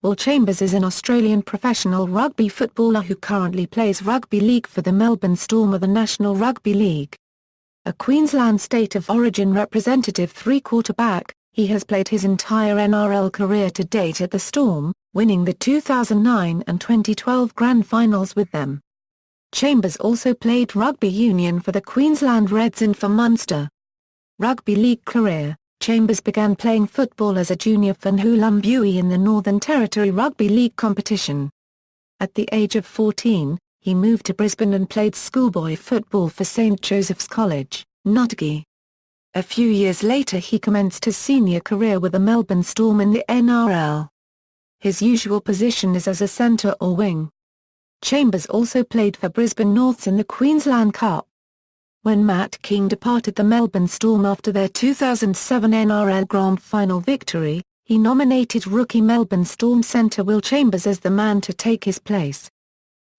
Will Chambers is an Australian professional rugby footballer who currently plays rugby league for the Melbourne Storm of the National Rugby League. A Queensland State of Origin representative three-quarterback, he has played his entire NRL career to date at the Storm, winning the 2009 and 2012 Grand Finals with them. Chambers also played rugby union for the Queensland Reds and for Munster. Rugby league career. Chambers began playing football as a junior for Nhulunbuy in the Northern Territory Rugby League competition. At the age of 14, he moved to Brisbane and played schoolboy football for St Joseph's College, Nutgee. A few years later he commenced his senior career with the Melbourne Storm in the NRL. His usual position is as a centre or wing. Chambers also played for Brisbane Norths in the Queensland Cup. When Matt King departed the Melbourne Storm after their 2007 NRL Grand Final victory, he nominated rookie Melbourne Storm centre Will Chambers as the man to take his place.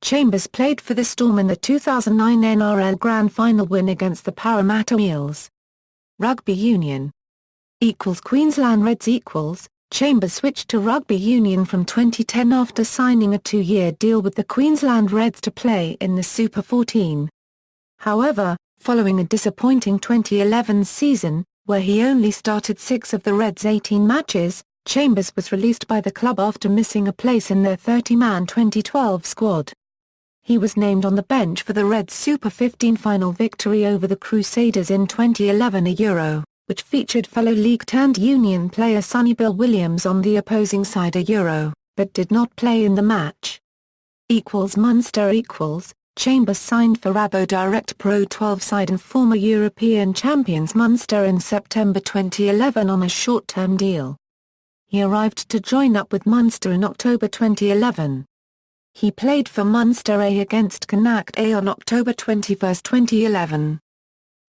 Chambers played for the Storm in the 2009 NRL Grand Final win against the Parramatta Eels. Rugby Union Queensland Reds Chambers switched to rugby union from 2010 after signing a 2-year deal with the Queensland Reds to play in the Super 14. However, following a disappointing 2011 season, where he only started 6 of the Reds' 18 matches, Chambers was released by the club after missing a place in their 30-man 2012 squad. He was named on the bench for the Reds' Super 15 final victory over the Crusaders in 2011 Euro, which featured fellow league-turned-union player Sonny Bill Williams on the opposing side Euro, but did not play in the match. Munster Chambers signed for Rabo Direct Pro 12 side and former European champions Munster in September 2011 on a short-term deal. He arrived to join up with Munster in October 2011. He played for Munster A against Connacht A on October 21, 2011.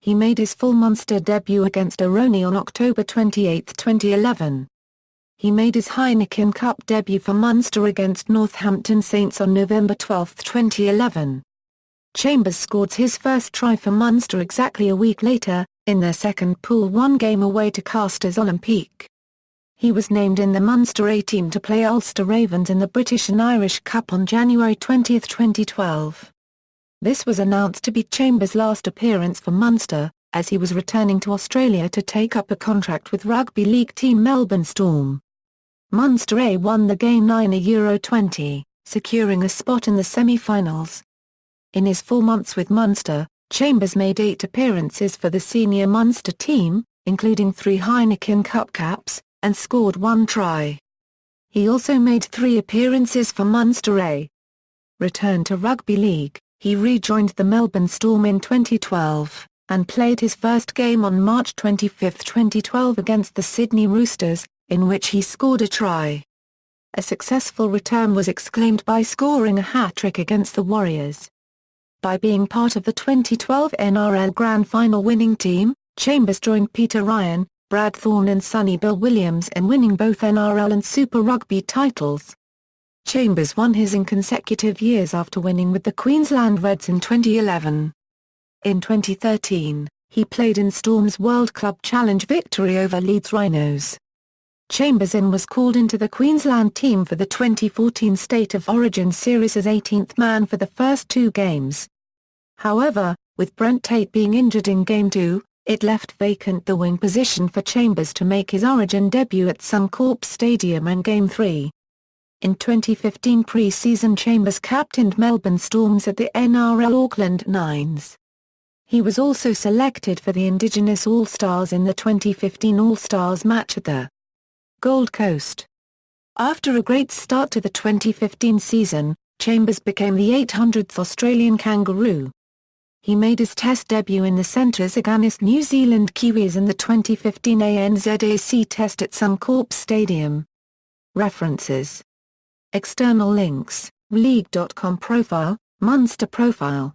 He made his full Munster debut against Oroni on October 28, 2011. He made his Heineken Cup debut for Munster against Northampton Saints on November 12, 2011. Chambers scored his first try for Munster exactly a week later, in their second Pool 1 game away to Castors Olympique. He was named in the Munster A team to play Ulster Ravens in the British and Irish Cup on January 20, 2012. This was announced to be Chambers' last appearance for Munster, as he was returning to Australia to take up a contract with rugby league team Melbourne Storm. Munster A won the game 9 Euro 20, securing a spot in the semi-finals. In his 4 months with Munster, Chambers made 8 appearances for the senior Munster team, including 3 Heineken Cup caps, and scored 1 try. He also made 3 appearances for Munster A. Returned to rugby league, he rejoined the Melbourne Storm in 2012, and played his first game on March 25, 2012 against the Sydney Roosters, in which he scored a try. A successful return was exclaimed by scoring a hat-trick against the Warriors. By being part of the 2012 NRL Grand Final winning team, Chambers joined Peter Ryan, Brad Thorne and Sonny Bill Williams in winning both NRL and Super Rugby titles. Chambers won his in consecutive years after winning with the Queensland Reds in 2011. In 2013, he played in Storm's World Club Challenge victory over Leeds Rhinos. Chambers was called into the Queensland team for the 2014 State of Origin series as 18th man for the first 2 games. However, with Brent Tate being injured in Game 2, it left vacant the wing position for Chambers to make his Origin debut at Suncorp Stadium in Game 3. In 2015 pre-season Chambers captained Melbourne Storms at the NRL Auckland Nines. He was also selected for the Indigenous All-Stars in the 2015 All-Stars match at the Gold Coast. After a great start to the 2015 season, Chambers became the 800th Australian Kangaroo. He made his Test debut in the centres against New Zealand Kiwis in the 2015 ANZAC Test at Suncorp Stadium. References. External links: League.com profile, Munster profile.